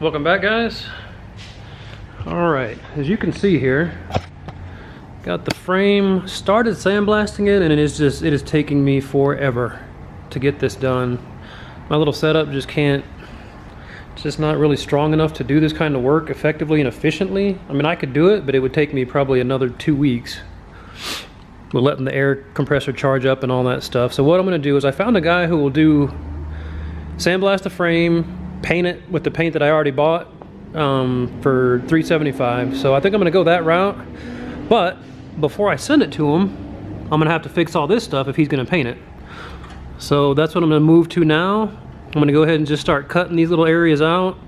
Welcome back, guys. All right, as you can see here, got the frame started sandblasting it, and it is taking me forever to get this done. My little setup just can't, it's just not really strong enough to do this kind of work effectively and efficiently. I mean, I could do it, but it would take me probably another 2 weeks with letting the air compressor charge up and all that stuff. So what I'm gonna do is I found a guy who will do sandblast the frame, paint it with the paint that I already bought for $375. So I think I'm gonna go that route. But before I send it to him, I'm gonna have to fix all this stuff if he's gonna paint it. So that's what I'm gonna move to now. I'm gonna go ahead and just start cutting these little areas out.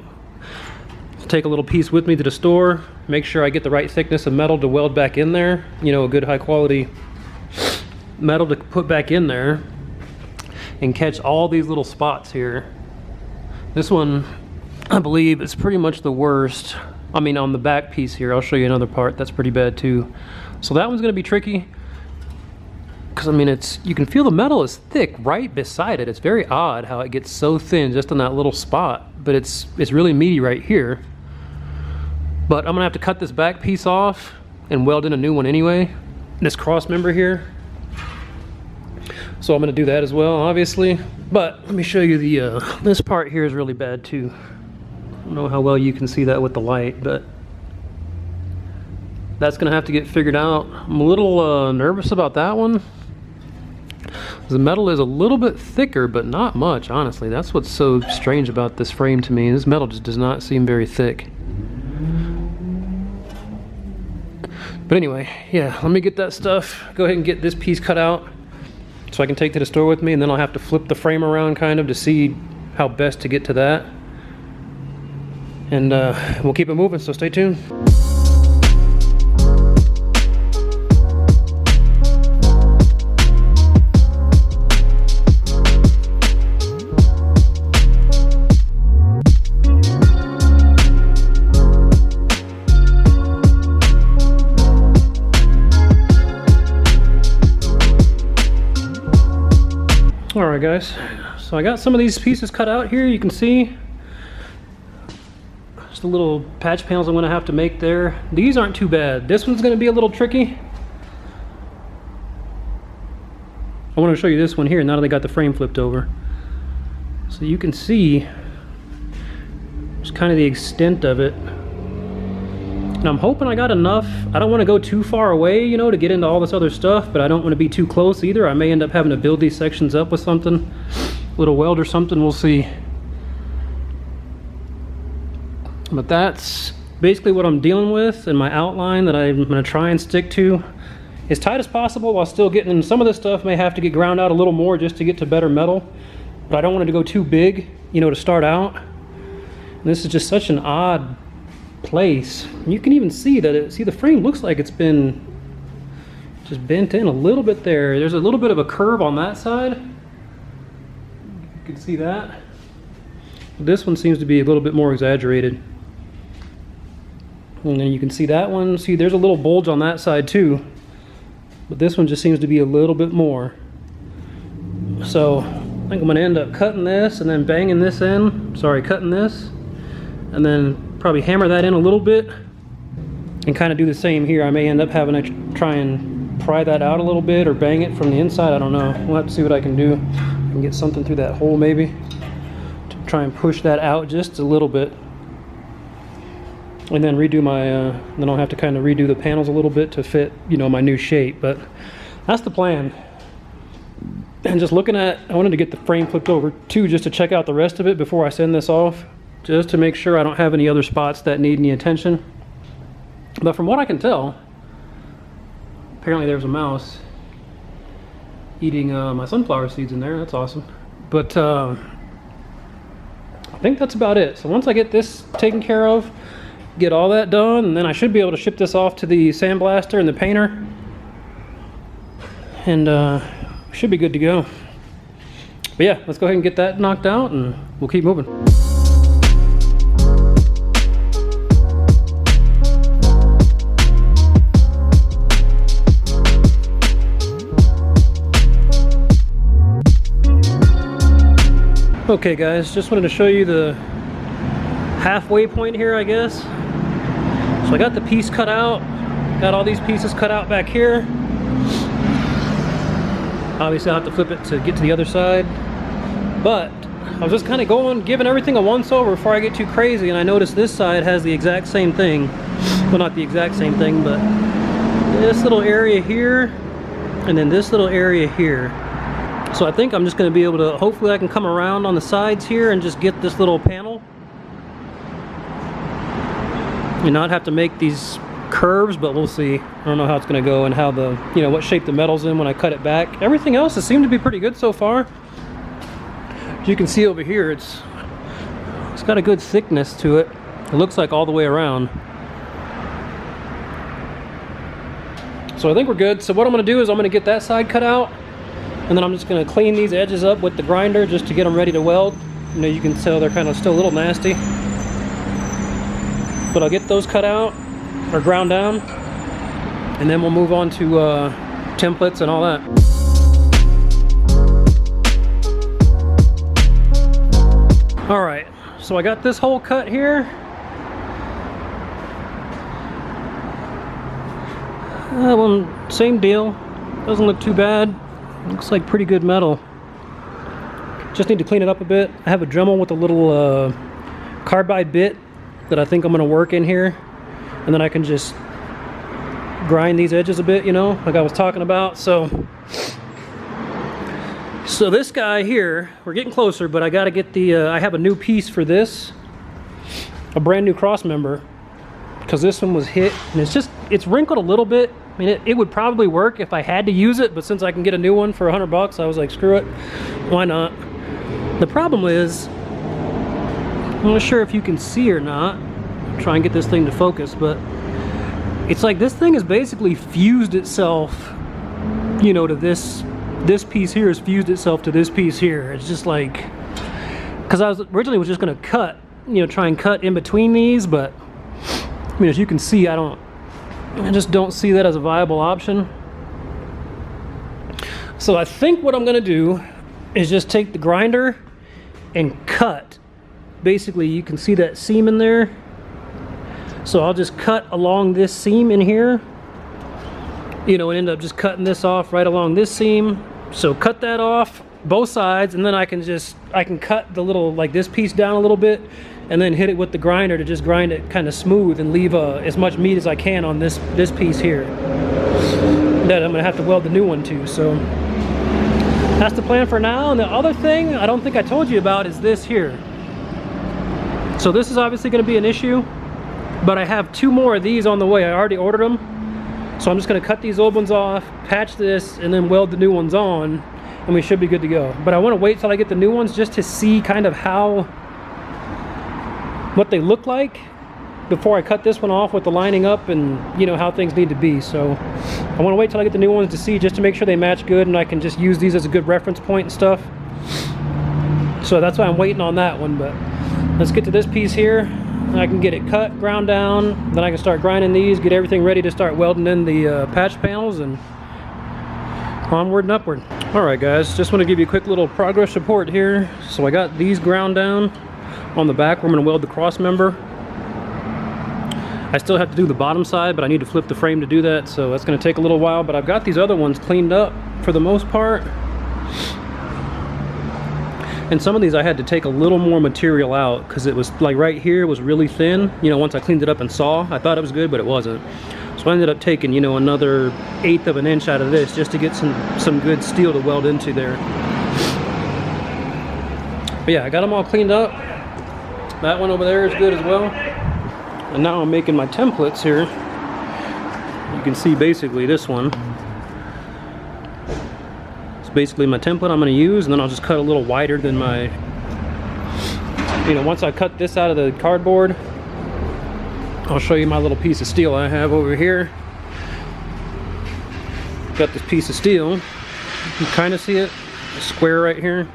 Take a little piece with me to the store, make sure I get the right thickness of metal to weld back in there. You know, a good high quality metal to put back in there, and catch all these little spots here. This one, I believe, is pretty much the worst. I mean, on the back piece here, I'll show you another part that's pretty bad too. So that one's gonna be tricky, because I mean, you can feel the metal is thick right beside it. It's very odd how it gets so thin just on that little spot, but it's really meaty right here. But I'm gonna have to cut this back piece off and weld in a new one anyway, this cross member here. So I'm gonna do that as well, obviously. But let me show you this part here is really bad too. I don't know how well you can see that with the light, but that's gonna have to get figured out. I'm a little nervous about that one. The metal is a little bit thicker, but not much, honestly. That's what's so strange about this frame to me. This metal just does not seem very thick. But anyway, yeah, let me get that stuff. Go ahead and get this piece cut out so I can take to the store with me, and then I'll have to flip the frame around kind of to see how best to get to that. And we'll keep it moving, so stay tuned. Alright guys, so I got some of these pieces cut out here. You can see just the little patch panels I'm going to have to make there. These aren't too bad. This one's going to be a little tricky. I want to show you this one here now that I got the frame flipped over. So you can see just kind of the extent of it. And I'm hoping I got enough. I don't want to go too far away, you know, to get into all this other stuff, but I don't want to be too close either. I may end up having to build these sections up with something, a little weld or something, we'll see. But that's basically what I'm dealing with, and my outline that I'm going to try and stick to as tight as possible while still getting in. Some of this stuff may have to get ground out a little more just to get to better metal, but I don't want it to go too big, you know, to start out. And this is just such an odd place. You can even see that the frame looks like it's been just bent in a little bit there. There's a little bit of a curve on that side. You can see that. This one seems to be a little bit more exaggerated. And then you can see that one. See, there's a little bulge on that side too. But this one just seems to be a little bit more. So I think I'm gonna end up cutting this and then banging this in. Sorry, cutting this. And then probably hammer that in a little bit and kind of do the same here. I may end up having to try and pry that out a little bit or bang it from the inside. I don't know. We'll have to see what I can do. I can get something through that hole maybe to try and push that out just a little bit. And then redo my, then I'll have to kind of redo the panels a little bit to fit, you know, my new shape. But that's the plan. And just looking at, I wanted to get the frame flipped over too, just to check out the rest of it before I send this off, just to make sure I don't have any other spots that need any attention. But from what I can tell, apparently there's a mouse eating my sunflower seeds in there. That's awesome. But I think that's about it. So once I get this taken care of, get all that done, and then I should be able to ship this off to the sandblaster and the painter, and should be good to go. But yeah, let's go ahead and get that knocked out and we'll keep moving. Okay guys, just wanted to show you halfway point here, I guess. So I got the piece cut out, got all these pieces cut out back here. Obviously I'll have to flip it to get to the other side, but I was just kind of giving everything a once over before I get too crazy, and I noticed this side has the exact same thing. Well, not the exact same thing, but this little area here, and then this little area here. So I think I'm just going to be able to, hopefully I can come around on the sides here and just get this little panel. And not have to make these curves, but we'll see. I don't know how it's going to go and how the, you know, what shape the metal's in when I cut it back. Everything else has seemed to be pretty good so far. As you can see over here, it's got a good thickness to it. It looks like all the way around. So I think we're good. So what I'm going to do is I'm going to get that side cut out, and then I'm just going to clean these edges up with the grinder just to get them ready to weld. You know, you can tell they're kind of still a little nasty. But I'll get those cut out or ground down, and then we'll move on to templates and all that. All right, so I got this hole cut here. Well, same deal. Doesn't look too bad. Looks like pretty good metal. Just need to clean it up a bit. I have a Dremel with a little carbide bit that I think I'm going to work in here, and then I can just grind these edges a bit, you know, like I was talking about. So this guy here, we're getting closer, but I got to get the I have a new piece for this, a brand new cross member, because this one was hit and it's wrinkled a little bit. I mean, it would probably work if I had to use it, but since I can get a new one for $100, I was like, screw it, why not? The problem is, I'm not sure if you can see or not. Try and get this thing to focus, but it's like this thing has basically fused itself, you know, to this piece here has fused itself to this piece here. It's just like, because I was originally just going to cut, you know, try and cut in between these, but I mean, as you can see, I just don't see that as a viable option. So I think what I'm going to do is just take the grinder and cut. Basically, you can see that seam in there. So I'll just cut along this seam in here, you know, and end up just cutting this off right along this seam. So cut that off, both sides, and then I can cut the little, like this piece down a little bit, and then hit it with the grinder to just grind it kind of smooth and leave as much meat as I can on this piece here. That I'm gonna have to weld the new one to. So that's the plan for now. And the other thing I don't think I told you about is this here. So this is obviously going to be an issue, but I have 2 more of these on the way. I already ordered them, so I'm just going to cut these old ones off, patch this, and then weld the new ones on, and we should be good to go. But I want to wait till I get the new ones just to see kind of what they look like before I cut this one off with the lining up and, you know, how things need to be. So I want to wait till I get the new ones to see, just to make sure they match good, and I can just use these as a good reference point and stuff. So that's why I'm waiting on that one. But let's get to this piece here, and I can get it cut, ground down, then I can start grinding these, get everything ready to start welding in the patch panels, and onward and upward. Alright guys, just want to give you a quick little progress report here. So I got these ground down on the back where I'm going to weld the cross member. I still have to do the bottom side, but I need to flip the frame to do that, so that's going to take a little while. But I've got these other ones cleaned up for the most part. And some of these I had to take a little more material out because it was like right here was really thin. You know, once I cleaned it up and saw, I thought it was good, but it wasn't. So I ended up taking, you know, another 1/8 of an inch out of this just to get some good steel to weld into there. But yeah, I got them all cleaned up. That one over there is good as well. And now I'm making my templates here. You can see basically this one. It's basically my template I'm going to use, and then I'll just cut a little wider than my, you know, once I cut this out of the cardboard, I'll show you my little piece of steel I have over here. Got this piece of steel. You can kind of see it, a square right here.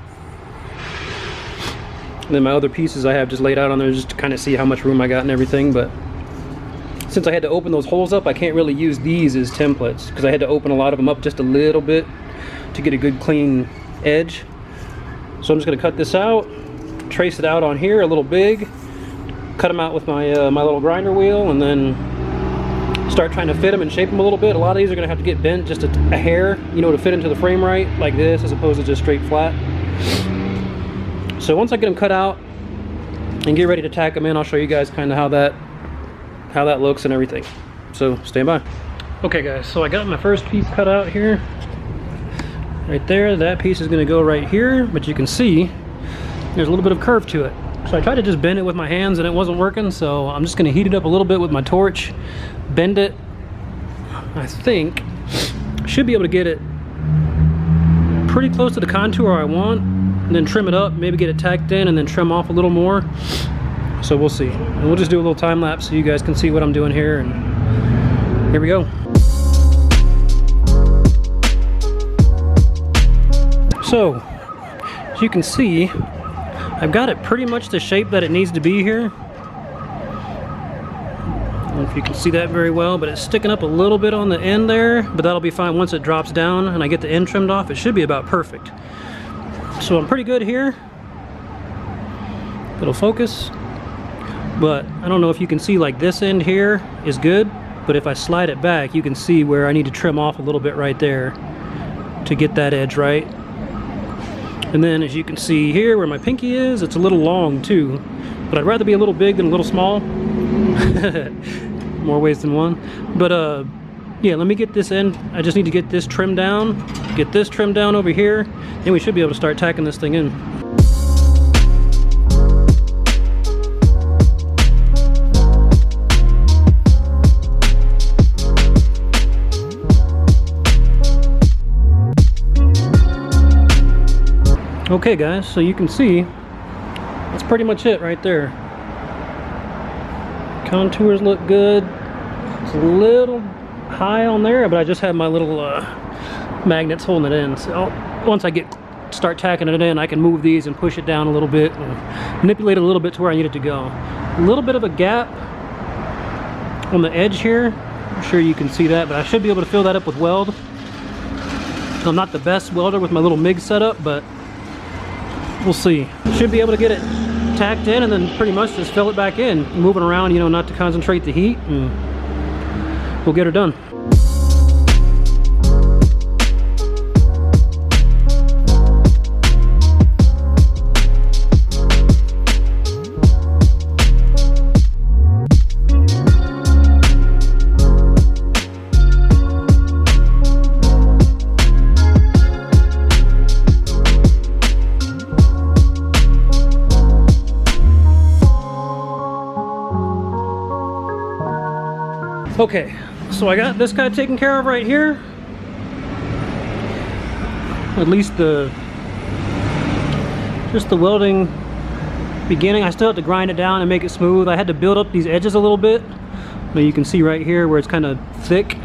And then my other pieces I have just laid out on there just to kind of see how much room I got and everything. But since I had to open those holes up, I can't really use these as templates because I had to open a lot of them up just a little bit to get a good clean edge. So I'm just going to cut this out, trace it out on here a little big, cut them out with my my little grinder wheel, and then start trying to fit them and shape them a little bit. A lot of these are going to have to get bent just a hair, you know, to fit into the frame right, like this, as opposed to just straight flat. So once I get them cut out and get ready to tack them in, I'll show you guys kind of how that looks and everything. So stand by. Okay guys, so I got my first piece cut out here. Right there, that piece is going to go right here, but you can see there's a little bit of curve to it. So I tried to just bend it with my hands and it wasn't working, so I'm just going to heat it up a little bit with my torch, bend it. I think should be able to get it pretty close to the contour I want, and then trim it up, maybe get it tacked in and then trim off a little more. So we'll see. And we'll just do a little time lapse so you guys can see what I'm doing here, and here we go. So, as you can see, I've got it pretty much the shape that it needs to be here. I don't know if you can see that very well, but it's sticking up a little bit on the end there, but that'll be fine once it drops down and I get the end trimmed off. It should be about perfect. So I'm pretty good here. It'll focus, but I don't know if you can see, like this end here is good, but if I slide it back, you can see where I need to trim off a little bit right there to get that edge right. And then as you can see here where my pinky is, it's a little long too, but I'd rather be a little big than a little small. More ways than one. But yeah, let me get this end. I just need to get this trimmed down, get this trimmed down over here, then we should be able to start tacking this thing in. Okay guys, so you can see that's pretty much it right there. Contours look good. It's a little high on there, but I just have my little magnets holding it in. So once I start tacking it in, I can move these and push it down a little bit and manipulate it a little bit to where I need it to go. A little bit of a gap on the edge here. I'm sure you can see that, but I should be able to fill that up with weld. I'm not the best welder with my little MIG setup, but we'll see. Should be able to get it tacked in and then pretty much just fill it back in, moving around, you know, not to concentrate the heat, and we'll get her done. Okay, so I got this guy taken care of right here. At least just the welding beginning. I still have to grind it down and make it smooth. I had to build up these edges a little bit. Now you can see right here where it's kind of thick.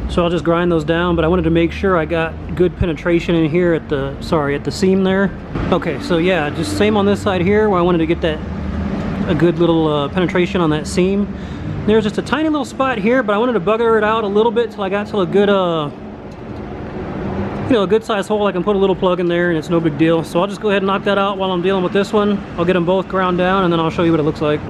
So I'll just grind those down, but I wanted to make sure I got good penetration in here at the seam there. Okay, so yeah, just same on this side here where I wanted to get a good little penetration on that seam. There's just a tiny little spot here, but I wanted to bugger it out a little bit till I got to a good, you know, a good size hole. I can put a little plug in there and it's no big deal. So I'll just go ahead and knock that out while I'm dealing with this one. I'll get them both ground down and then I'll show you what it looks like.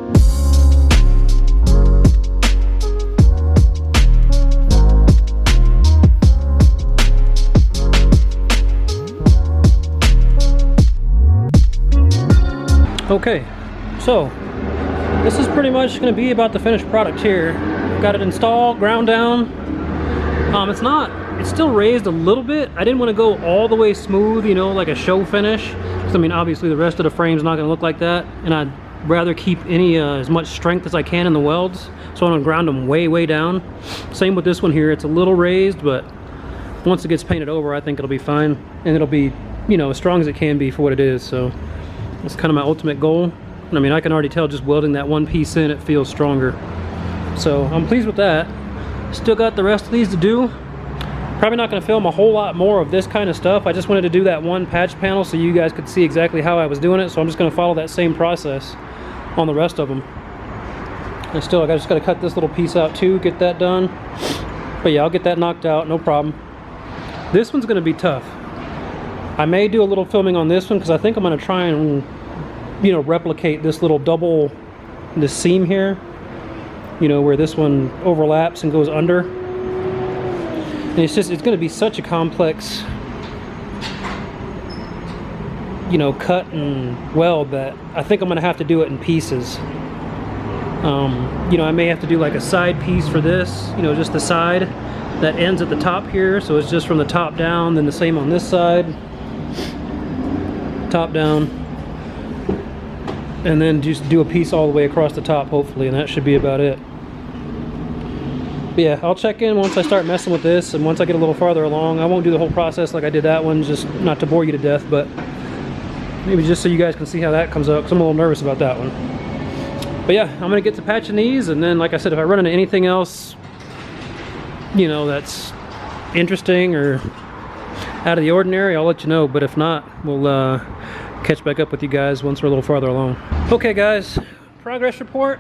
Okay, so this is pretty much going to be about the finished product here. Got it installed, ground down. It's still raised a little bit. I didn't want to go all the way smooth, you know, like a show finish. Because I mean, obviously the rest of the frame's not going to look like that, and I'd rather keep as much strength as I can in the welds. So I'm going to ground them way, way down. Same with this one here. It's a little raised, but once it gets painted over, I think it'll be fine, and it'll be, you know, as strong as it can be for what it is. So that's kind of my ultimate goal. I mean, I can already tell just welding that one piece in, it feels stronger. So I'm pleased with that. Still got the rest of these to do. Probably not going to film a whole lot more of this kind of stuff. I just wanted to do that one patch panel so you guys could see exactly how I was doing it. So I'm just going to follow that same process on the rest of them. And still, I just got to cut this little piece out too, get that done. But yeah, I'll get that knocked out, no problem. This one's going to be tough. I may do a little filming on this one because I think I'm going to try and, you know, replicate this little double this seam here, you know, where this one overlaps and goes under. And it's going to be such a complex, you know, cut and weld that I think I'm going to have to do it in pieces. You know, I may have to do like a side piece for this, you know, just the side that ends at the top here, so it's just from the top down, then the same on this side, top down, and then just do a piece all the way across the top, hopefully, and that should be about it. But yeah, I'll check in once I start messing with this, and once I get a little farther along. I won't do the whole process like I did that one, just not to bore you to death, but maybe just so you guys can see how that comes out, because I'm a little nervous about that one. But yeah, I'm gonna get to patching these, and then like I said, if I run into anything else, you know, that's interesting or out of the ordinary, I'll let you know. But if not, we'll catch back up with you guys once we're a little farther along. Okay guys, progress report.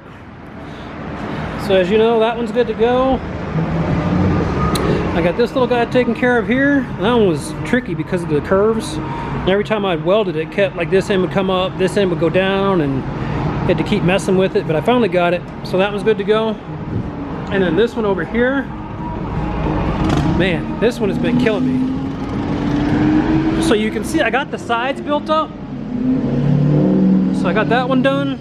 So as you know, that one's good to go. I got this little guy taken care of here. That one was tricky because of the curves. And every time I welded it, kept like this end would come up, this end would go down, and had to keep messing with it, but I finally got it. So that one's good to go. And then this one over here, man, this one has been killing me. So you can see I got the sides built up. So I got that one done.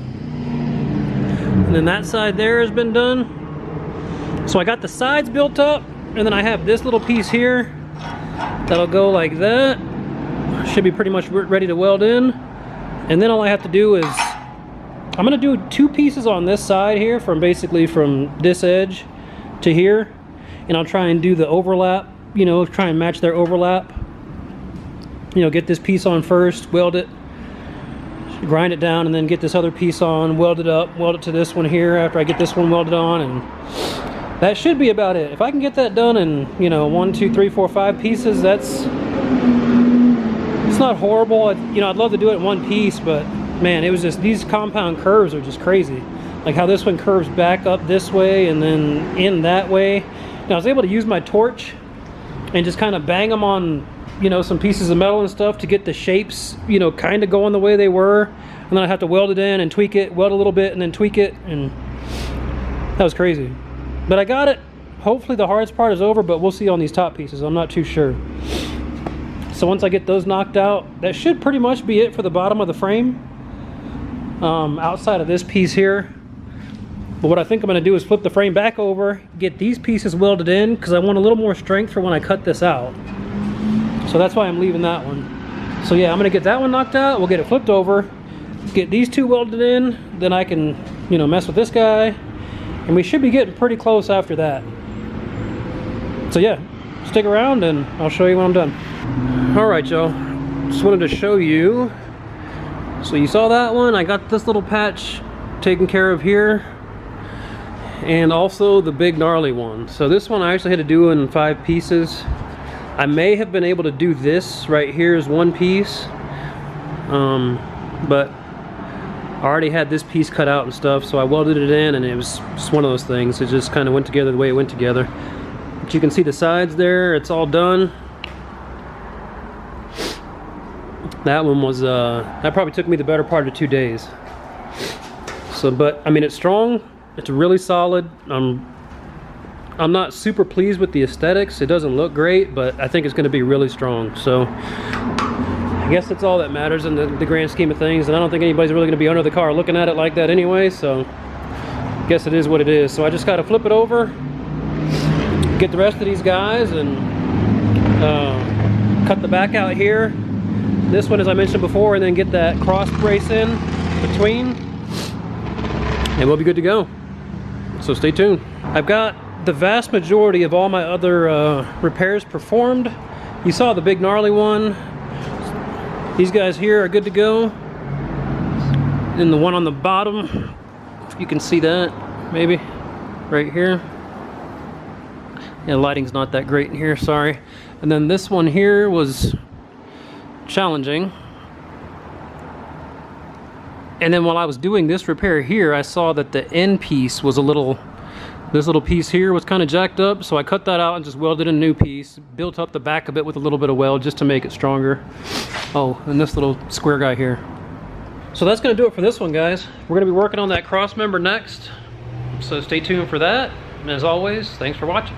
And then that side there has been done. So I got the sides built up, and then I have this little piece here that'll go like that. Should be pretty much ready to weld in. And then all I have to do is, I'm gonna do 2 pieces on this side here, from basically from this edge to here, and I'll try and do the overlap, you know, try and match their overlap. You know, get this piece on first, weld it, grind it down, and then get this other piece on, weld it up, weld it to this one here after I get this one welded on, and that should be about it. If I can get that done in, you know, 1, 2, 3, 4, 5 pieces, it's not horrible. You know, I'd love to do it in one piece, but man, it was just, these compound curves are just crazy. Like how this one curves back up this way and then in that way. And I was able to use my torch and just kind of bang them on, you know, some pieces of metal and stuff to get the shapes, you know, kind of going the way they were. And then I have to weld it in and tweak it, weld a little bit and then tweak it. And that was crazy. But I got it. Hopefully the hardest part is over, but we'll see on these top pieces. I'm not too sure. So once I get those knocked out, that should pretty much be it for the bottom of the frame. Outside of this piece here. But what I think I'm going to do is flip the frame back over, get these pieces welded in, because I want a little more strength for when I cut this out. So that's why I'm leaving that one. So yeah, I'm going to get that one knocked out, we'll get it flipped over, get these 2 welded in, then I can, you know, mess with this guy, and we should be getting pretty close after that. So yeah, stick around and I'll show you when I'm done. Alright y'all, just wanted to show you. So you saw that one, I got this little patch taken care of here, and also the big gnarly one. So this one I actually had to do in 5 pieces. I may have been able to do this right here as 1 piece, but I already had this piece cut out and stuff, so I welded it in, and it was just one of those things. It just kind of went together the way it went together. But you can see the sides there, it's all done. That one was, that probably took me the better part of 2 days. So, but, I mean, it's strong, it's really solid. I'm not super pleased with the aesthetics. It doesn't look great, but I think it's gonna be really strong. So, I guess that's all that matters in the grand scheme of things, and I don't think anybody's really gonna be under the car looking at it like that anyway, so I guess it is what it is. So I just gotta flip it over, get the rest of these guys, and cut the back out here. This one, as I mentioned before, and then get that cross brace in between, and we'll be good to go. So stay tuned. I've got the vast majority of all my other repairs performed. You saw the big gnarly one. These guys here are good to go. And the one on the bottom, if you can see that, maybe, right here. Yeah, lighting's not that great in here, sorry. And then this one here was challenging. And then while I was doing this repair here, I saw that the end piece was a little, this little piece here was kind of jacked up, so I cut that out and just welded in a new piece, built up the back of it with a little bit of weld just to make it stronger. Oh, and this little square guy here. So that's going to do it for this one, guys. We're going to be working on that cross member next, so stay tuned for that. And as always, thanks for watching.